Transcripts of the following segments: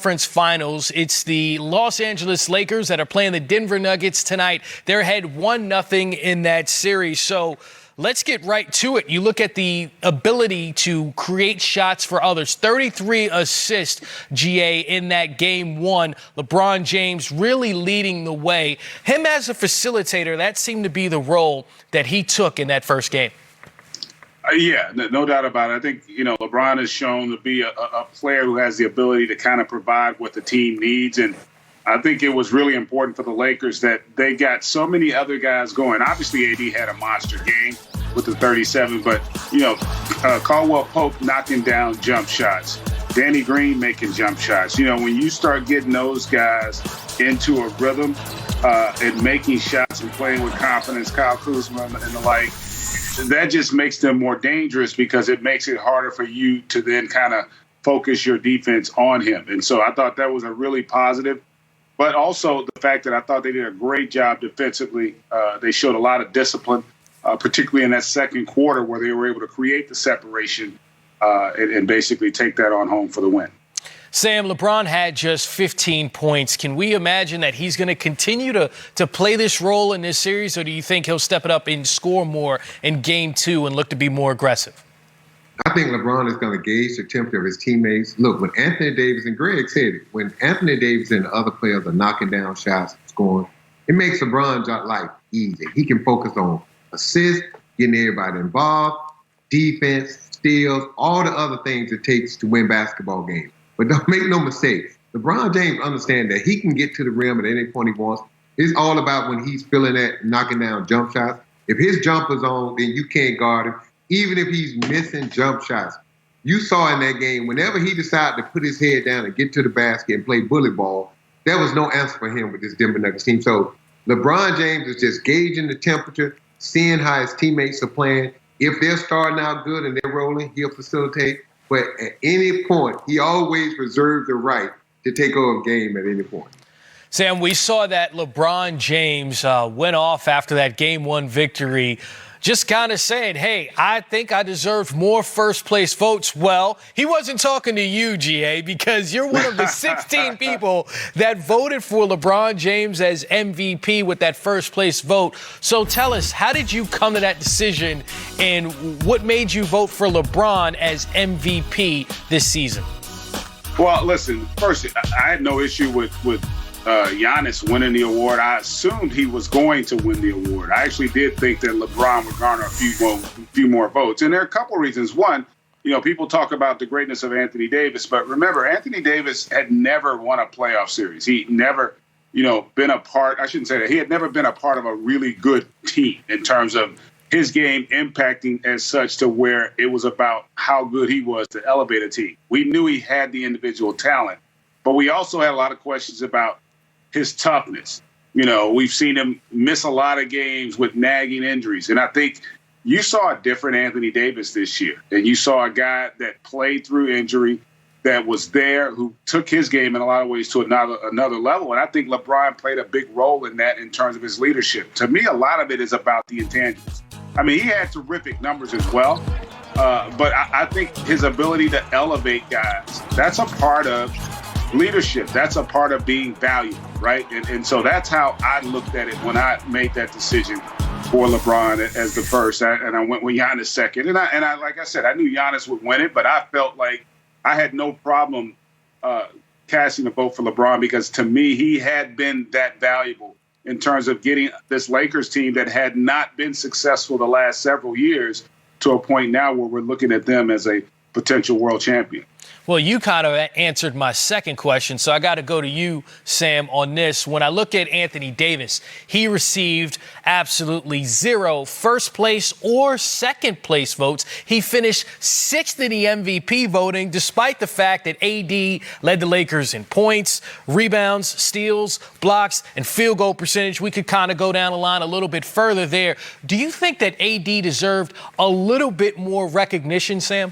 Conference Finals. It's the Los Angeles Lakers that are playing the Denver Nuggets tonight. They're ahead 1-0 in that series. So let's get right to it. You look at the ability to create shots for others. 33 assists, GA, in that game one. LeBron James really leading the way. Him as a facilitator, that seemed to be the role that he took in that first game. Yeah, no doubt about it. I think, LeBron has shown to be a player who has the ability to kind of provide what the team needs. And I think it was really important for the Lakers that they got so many other guys going. Obviously, AD had a monster game with the 37, but, Caldwell Pope knocking down jump shots. Danny Green making jump shots. When you start getting those guys into a rhythm and making shots and playing with confidence, Kyle Kuzma and the like, that just makes them more dangerous because it makes it harder for you to then kind of focus your defense on him. And so I thought that was a really positive. But also the fact that I thought they did a great job defensively. They showed a lot of discipline, particularly in that second quarter where they were able to create the separation and basically take that on home for the win. Sam, LeBron had just 15 points. Can we imagine that he's going to continue to play this role in this series, or do you think he'll step it up and score more in game two and look to be more aggressive? I think LeBron is going to gauge the temperature of his teammates. Look, when Anthony Davis, and Greg said it, when Anthony Davis and the other players are knocking down shots and scoring, it makes LeBron's life easy. He can focus on assists, getting everybody involved, defense, steals, all the other things it takes to win basketball games. But don't make no mistake, LeBron James understands that he can get to the rim at any point he wants. It's all about when he's feeling that, knocking down jump shots. If his jumper's on, then you can't guard him, even if he's missing jump shots. You saw in that game, whenever he decided to put his head down and get to the basket and play bully ball, there was no answer for him with this Denver Nuggets team. So LeBron James is just gauging the temperature, seeing how his teammates are playing. If they're starting out good and they're rolling, he'll facilitate. But at any point, he always reserved the right to take over a game at any point. Sam, we saw that LeBron James went off after that game one victory, just kind of saying, hey, I think I deserve more first place votes. Well, he wasn't talking to you, GA, because you're one of the 16 people that voted for LeBron James as MVP with that first place vote. So tell us, how did you come to that decision, and what made you vote for LeBron as MVP this season? Well, listen, first, I had no issue with Giannis winning the award. I assumed he was going to win the award. I actually did think that LeBron would garner a few more votes. And there are a couple reasons. One, people talk about the greatness of Anthony Davis, but remember, Anthony Davis had never won a playoff series. He never, been a part, I shouldn't say that, he had never been a part of a really good team in terms of his game impacting as such to where it was about how good he was to elevate a team. We knew he had the individual talent, but we also had a lot of questions about his toughness. We've seen him miss a lot of games with nagging injuries. And I think you saw a different Anthony Davis this year. And you saw a guy that played through injury, that was there, who took his game in a lot of ways to another level. And I think LeBron played a big role in that in terms of his leadership. To me, a lot of it is about the intangibles. I mean, he had terrific numbers as well. But I think his ability to elevate guys, that's a part of leadership. That's a part of being valuable, right? And so that's how I looked at it when I made that decision for LeBron as the first, and I went with Giannis second. And I like I said, I knew Giannis would win it, but I felt like I had no problem casting a vote for LeBron because to me, he had been that valuable in terms of getting this Lakers team that had not been successful the last several years to a point now where we're looking at them as a potential world champion. Well, you kind of answered my second question, so I got to go to you, Sam, on this. When I look at Anthony Davis, he received absolutely 0 first place or second place votes. He finished 6th in the MVP voting, despite the fact that AD led the Lakers in points, rebounds, steals, blocks, and field goal percentage. We could kind of go down the line a little bit further there. Do you think that AD deserved a little bit more recognition, Sam?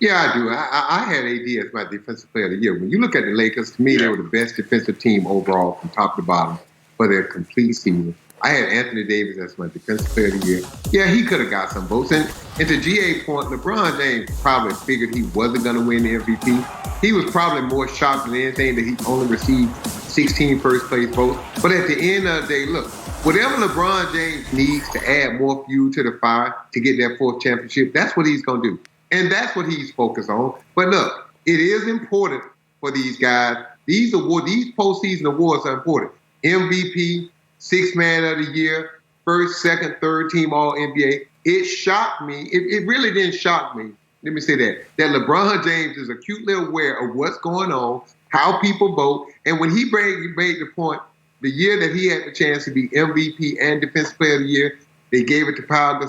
Yeah, I do. I had AD as my defensive player of the year. When you look at the Lakers, to me, they were the best defensive team overall from top to bottom for their complete season. I had Anthony Davis as my defensive player of the year. Yeah, he could have got some votes. And to GA's point, LeBron James probably figured he wasn't going to win the MVP. He was probably more shocked than anything that he only received 16 first place votes. But at the end of the day, look, whatever LeBron James needs to add more fuel to the fire to get that fourth championship, that's what he's going to do. And that's what he's focused on. But look, it is important for these guys. These postseason awards are important. MVP, Sixth Man of the Year, first, second, third team All-NBA. It shocked me. It really didn't shock me. Let me say that LeBron James is acutely aware of what's going on, how people vote. And when he made the point, the year that he had the chance to be MVP and Defensive Player of the Year, they gave it to Marc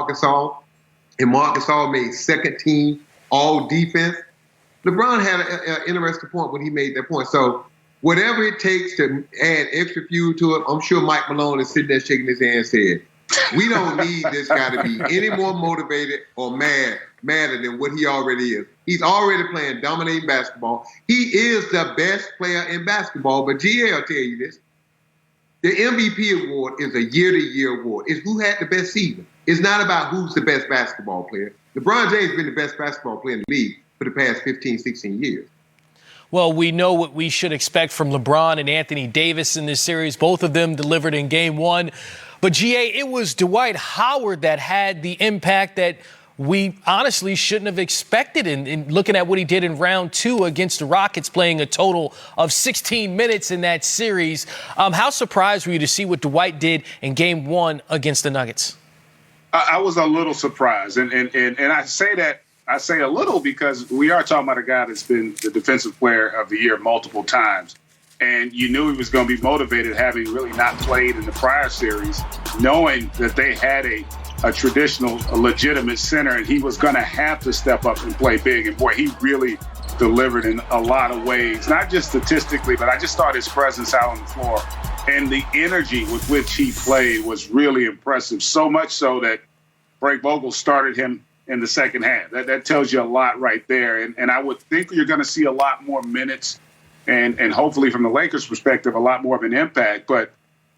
Gasol. And Marc Gasol made second team All-Defense. LeBron had an interesting point when he made that point. So whatever it takes to add extra fuel to it, I'm sure Mike Malone is sitting there shaking his hand saying, we don't need this guy to be any more motivated or madder than what he already is. He's already playing dominating basketball. He is the best player in basketball, but GA will tell you this. The MVP award is a year-to-year award. It's who had the best season. It's not about who's the best basketball player. LeBron James has been the best basketball player in the league for the past 15, 16 years. Well, we know what we should expect from LeBron and Anthony Davis in this series. Both of them delivered in Game 1. But, GA, it was Dwight Howard that had the impact that we honestly shouldn't have expected in looking at what he did in round 2 against the Rockets, playing a total of 16 minutes in that series. How surprised were you to see what Dwight did in Game 1 against the Nuggets? I was a little surprised. And I say a little because we are talking about a guy that's been the Defensive Player of the Year multiple times. And you knew he was going to be motivated, having really not played in the prior series, knowing that they had a traditional, a legitimate center, and he was going to have to step up and play big. And boy, he really delivered in a lot of ways, not just statistically, but I just thought his presence out on the floor and the energy with which he played was really impressive. So much so that Frank Vogel started him in the second half. That tells you a lot right there. And I would think you're going to see a lot more minutes and hopefully from the Lakers' perspective, a lot more of an impact. But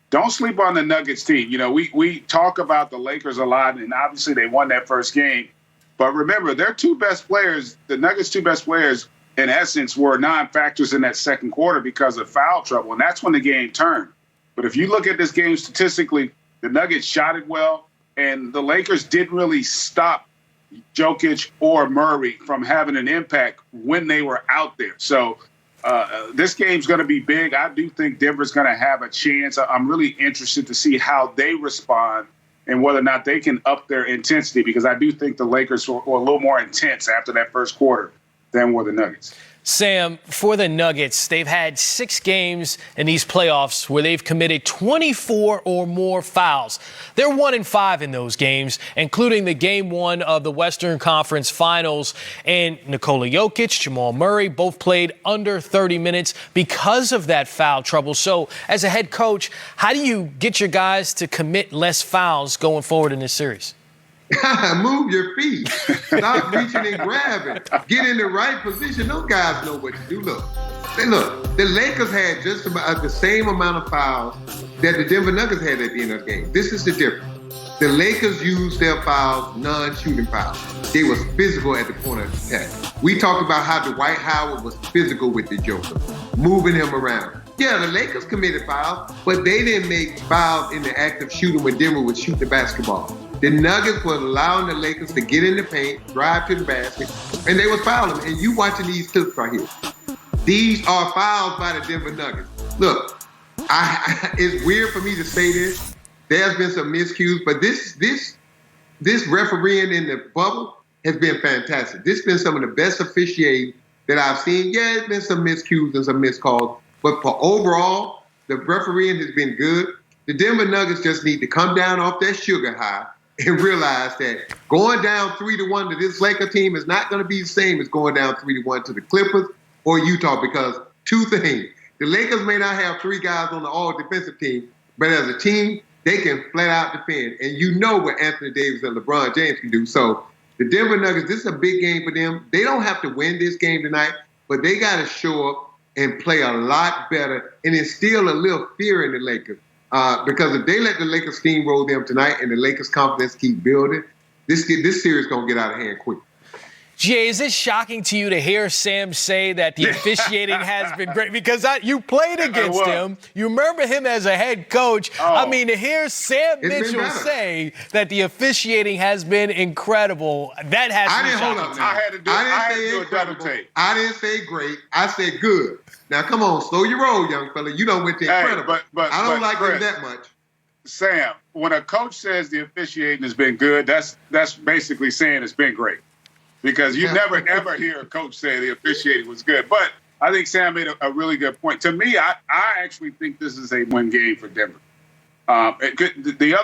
don't sleep on the Nuggets team. You know, we talk about the Lakers a lot, and obviously they won that first game. But remember, their two best players, the Nuggets' two best players, in essence, were non-factors in that second quarter because of foul trouble, and that's when the game turned. But if you look at this game statistically, the Nuggets shot it well, and the Lakers didn't really stop Jokic or Murray from having an impact when they were out there. So this game's going to be big. I do think Denver's going to have a chance. I'm really interested to see how they respond and whether or not they can up their intensity, because I do think the Lakers were a little more intense after that first quarter than were the Nuggets. Sam, for the Nuggets, they've had 6 games in these playoffs where they've committed 24 or more fouls. They're 1-5 in those games, including the Game 1 of the Western Conference Finals. And Nikola Jokic, Jamal Murray both played under 30 minutes because of that foul trouble. So, as a head coach, how do you get your guys to commit less fouls going forward in this series? Move your feet. Stop reaching and grabbing. Get in the right position. Those guys know what to do. Look, the Lakers had just about the same amount of fouls that the Denver Nuggets had at the end of the game. This is the difference. The Lakers used their fouls, non-shooting fouls. They was physical at the point of attack. We talked about how Dwight Howard was physical with the Joker, moving him around. Yeah, the Lakers committed fouls, but they didn't make fouls in the act of shooting when Denver would shoot the basketball. The Nuggets were allowing the Lakers to get in the paint, drive to the basket, and they were fouling. And you watching these clips right here. These are fouls by the Denver Nuggets. Look, it's weird for me to say this. There's been some miscues, but this refereeing in the bubble has been fantastic. This has been some of the best officiating that I've seen. Yeah, there's been some miscues and some miscalls, but for overall, the refereeing has been good. The Denver Nuggets just need to come down off that sugar high and realize that going down 3-1 to this Laker team is not going to be the same as going down 3-1 to the Clippers or Utah, because two things. The Lakers may not have 3 guys on the all-defensive team, but as a team, they can flat out defend. And you know what Anthony Davis and LeBron James can do. So the Denver Nuggets, this is a big game for them. They don't have to win this game tonight, but they got to show up and play a lot better and instill a little fear in the Lakers. Because if they let the Lakers steamroll them tonight and the Lakers' confidence keep building, this series is going to get out of hand quick. Jay, is it shocking to you to hear Sam say that the officiating has been great? Because you played against him. You remember him as a head coach. I mean, to hear Sam Mitchell say that the officiating has been incredible, that has to be shocking. I had to do a double take. I didn't say great. I said good. Now, come on, slow your roll, young fella. You don't went to incredible. But I don't like Chris, him that much. Sam, when a coach says the officiating has been good, that's basically saying it's been great. Because you never, ever hear a coach say the officiating was good. But I think Sam made a really good point. To me, I actually think this is a win game for Denver. The other